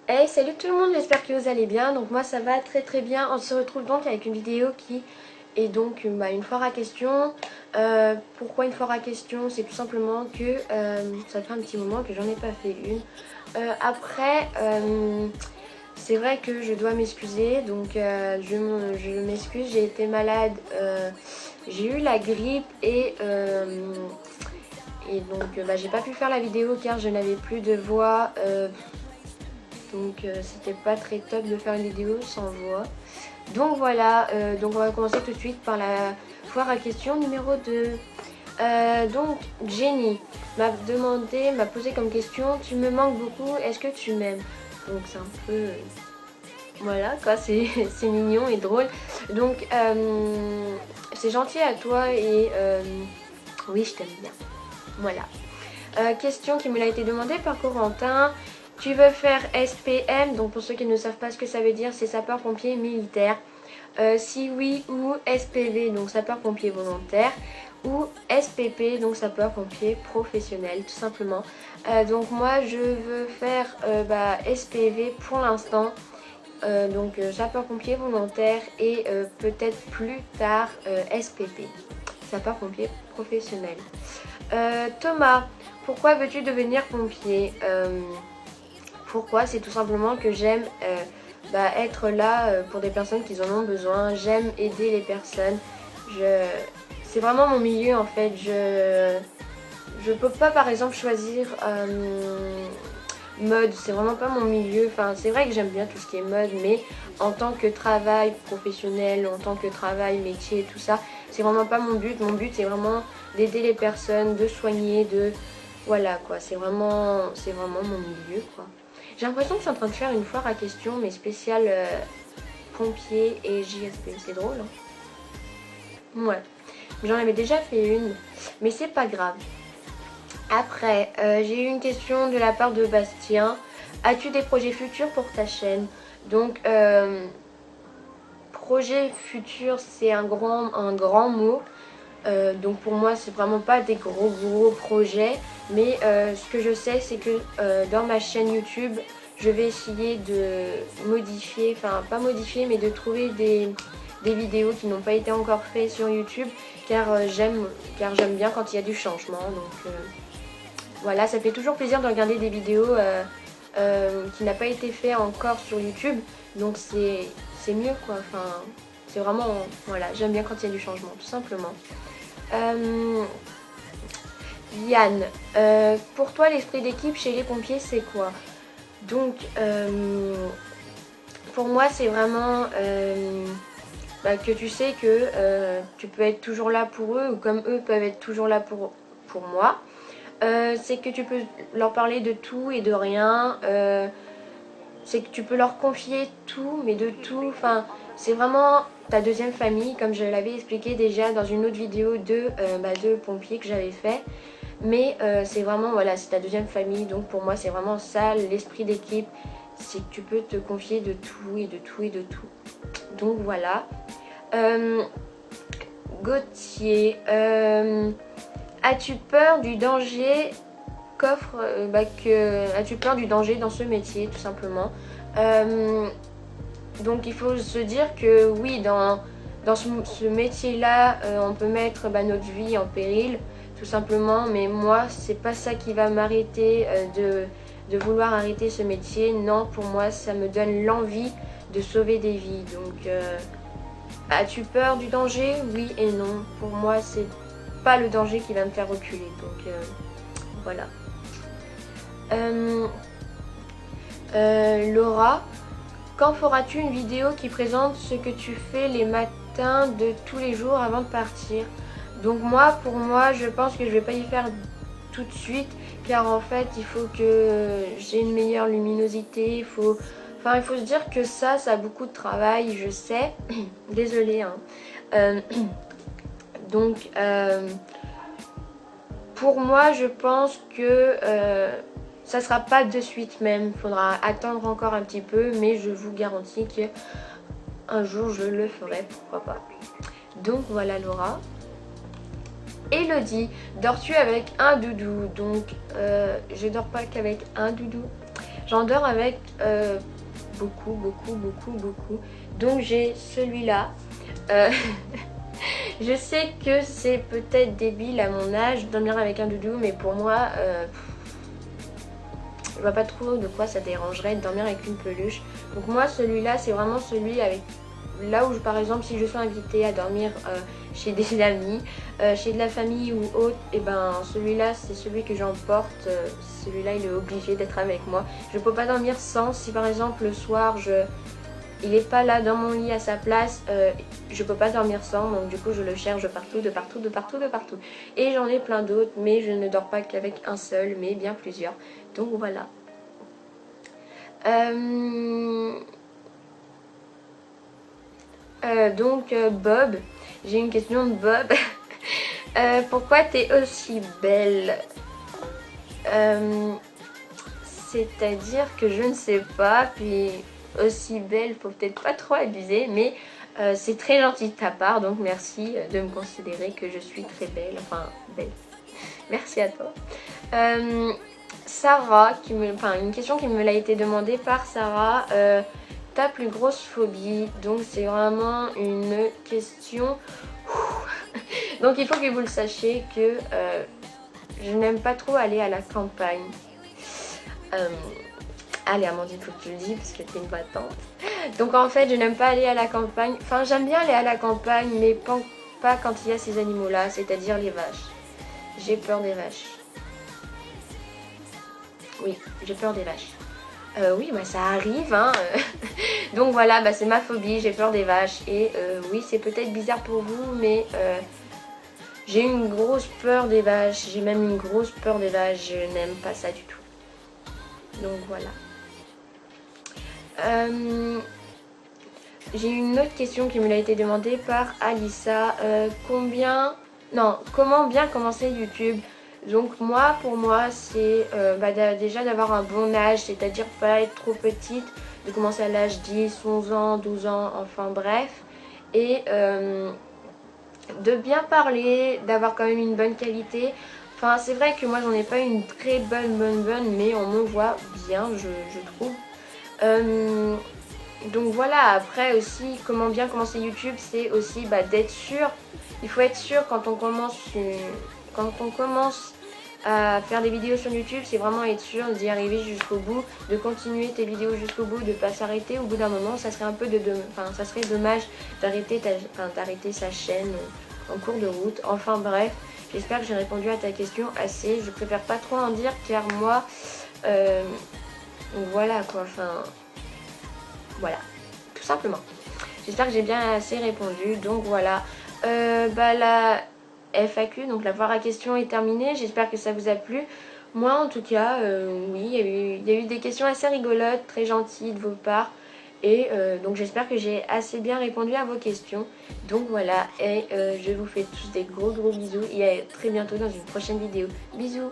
Hey, salut tout le monde, j'espère que vous allez bien. Donc moi ça va très bien. On se retrouve donc avec une vidéo qui est donc une foire à questions. Pourquoi une foire à questions? C'est tout simplement que ça fait un petit moment que j'en ai pas fait une. Après, c'est vrai que je dois m'excuser. Donc je m'excuse, j'ai été malade. J'ai eu la grippe et donc j'ai pas pu faire la vidéo car je n'avais plus de voix. Donc c'était pas très top de faire une vidéo sans voix. Donc voilà, donc on va commencer tout de suite par la foire à questions numéro 2. Donc Jenny m'a posé comme question: tu me manques beaucoup, est-ce que tu m'aimes? Donc c'est un peu... voilà quoi, c'est mignon et drôle. Donc c'est gentil à toi et oui, je t'aime bien. Voilà. Question qui me l'a été demandée par Corentin. Tu veux faire SPM, donc pour ceux qui ne savent pas ce que ça veut dire, c'est sapeur-pompier militaire. Si oui, ou SPV, donc sapeur-pompier volontaire, ou SPP, donc sapeur-pompier professionnel, tout simplement. Donc moi, je veux faire SPV pour l'instant, donc sapeur-pompier volontaire, et peut-être plus tard SPP, sapeur-pompier professionnel. Thomas, pourquoi veux-tu devenir pompier? Pourquoi? C'est tout simplement que j'aime être là pour des personnes qui en ont besoin. J'aime aider les personnes. C'est vraiment mon milieu en fait. Je peux pas par exemple choisir mode. C'est vraiment pas mon milieu. Enfin, c'est vrai que j'aime bien tout ce qui est mode, mais en tant que travail professionnel, en tant que travail métier, tout ça, c'est vraiment pas mon but. Mon but c'est vraiment d'aider les personnes, de soigner, de... Voilà quoi, c'est vraiment mon milieu quoi. J'ai l'impression que je suis en train de faire une foire à questions, mais spéciale pompier et JSP. C'est drôle, hein? Ouais. J'en avais déjà fait une, mais c'est pas grave. Après, j'ai eu une question de la part de Bastien. As-tu des projets futurs pour ta chaîne? Donc, projet futur, c'est un grand mot. Donc pour moi c'est vraiment pas des gros projets, mais ce que je sais c'est que dans ma chaîne YouTube je vais essayer de modifier, enfin pas modifier mais de trouver des vidéos qui n'ont pas été encore faites sur YouTube, car j'aime bien quand il y a du changement. Donc voilà, ça fait toujours plaisir de regarder des vidéos qui n'ont pas été faites encore sur YouTube, donc c'est mieux quoi. Enfin c'est vraiment, voilà, j'aime bien quand il y a du changement tout simplement. Yann, pour toi l'esprit d'équipe chez les pompiers c'est quoi? Donc pour moi c'est vraiment que tu sais que tu peux être toujours là pour eux, ou comme eux peuvent être toujours là pour moi. C'est que tu peux leur parler de tout et de rien. C'est que tu peux leur confier tout, mais de tout. Enfin, c'est vraiment ta deuxième famille, comme je l'avais expliqué déjà dans une autre vidéo de pompiers que j'avais fait. Mais c'est vraiment, voilà, c'est ta deuxième famille. Donc pour moi, c'est vraiment ça, l'esprit d'équipe. C'est que tu peux te confier de tout et de tout et de tout. Donc voilà. Gauthier, as-tu peur du danger as-tu peur du danger dans ce métier, tout simplement? Donc il faut se dire que oui, dans ce métier-là, on peut mettre notre vie en péril, tout simplement. Mais moi, c'est pas ça qui va m'arrêter de vouloir arrêter ce métier. Non, pour moi, ça me donne l'envie de sauver des vies. Donc, as-tu peur du danger? Oui et non. Pour moi, c'est pas le danger qui va me faire reculer. Donc, voilà. Laura, quand feras-tu une vidéo qui présente ce que tu fais les matins de tous les jours avant de partir? Donc moi, pour moi, je pense que je vais pas y faire tout de suite, car en fait il faut que j'ai une meilleure luminosité, il faut se dire que ça a beaucoup de travail, je sais. Désolée hein. Donc pour moi je pense que ça sera pas de suite même, il faudra attendre encore un petit peu, mais je vous garantis que un jour je le ferai, pourquoi pas. Donc voilà Laura. Elodie, dors-tu avec un doudou? Donc je dors pas qu'avec un doudou. J'endors avec beaucoup. Donc j'ai celui-là. Je sais que c'est peut-être débile à mon âge de dormir avec un doudou, mais pour moi, je vois pas trop de quoi ça dérangerait de dormir avec une peluche. Donc moi celui-là c'est vraiment celui avec là où par exemple si je suis invitée à dormir chez des amis, chez de la famille ou autre, et ben celui-là c'est celui que j'emporte. Celui-là il est obligé d'être avec moi. Je peux pas dormir sans. Si par exemple le soir il est pas là dans mon lit à sa place, je peux pas dormir sans, donc du coup je le cherche de partout. Et j'en ai plein d'autres, mais je ne dors pas qu'avec un seul, mais bien plusieurs. Donc voilà. Bob, j'ai une question de Bob. Pourquoi t'es aussi belle? C'est-à-dire que je ne sais pas, puis aussi belle, faut peut-être pas trop abuser, mais c'est très gentil de ta part, donc merci de me considérer que je suis très belle, enfin belle. Merci à toi. Sarah, une question qui me l'a été demandée par Sarah. Ta plus grosse phobie? Donc c'est vraiment une question. Donc il faut que vous le sachiez que je n'aime pas trop aller à la campagne. Allez Amandine, faut que tu le dis parce que t'es une battante. Donc en fait je n'aime pas aller à la campagne. Enfin j'aime bien aller à la campagne, mais pas quand il y a ces animaux là, c'est-à-dire les vaches. J'ai peur des vaches. Oui, j'ai peur des vaches. Oui, bah ça arrive, hein. Donc voilà, bah, c'est ma phobie, j'ai peur des vaches. Et oui, c'est peut-être bizarre pour vous, mais j'ai une grosse peur des vaches. J'ai même une grosse peur des vaches. Je n'aime pas ça du tout. Donc voilà. J'ai une autre question qui me l'a été demandée par Alissa. Comment bien commencer YouTube? Donc moi, pour moi, c'est déjà d'avoir un bon âge, c'est-à-dire pas être trop petite, de commencer à l'âge 10, 11 ans, 12 ans, enfin bref. Et de bien parler, d'avoir quand même une bonne qualité. Enfin, c'est vrai que moi, j'en ai pas une très bonne, mais on me voit bien, je trouve. Donc voilà, après aussi, comment bien commencer YouTube, c'est aussi d'être sûr. Il faut être sûr quand on commence à faire des vidéos sur YouTube, c'est vraiment être sûr d'y arriver jusqu'au bout, de continuer tes vidéos jusqu'au bout, de pas s'arrêter. Au bout d'un moment, ça serait un peu ça serait dommage d'arrêter sa chaîne en cours de route. Enfin bref, j'espère que j'ai répondu à ta question assez. Je préfère pas trop en dire car moi, voilà quoi, voilà, tout simplement. J'espère que j'ai bien assez répondu. Donc voilà, la FAQ, donc la foire à questions est terminée. J'espère que ça vous a plu. Moi en tout cas, oui, il y a eu des questions assez rigolotes, très gentilles de vos parts. Et donc j'espère que j'ai assez bien répondu à vos questions. Donc voilà, et je vous fais tous des gros bisous. Et à très bientôt dans une prochaine vidéo. Bisous.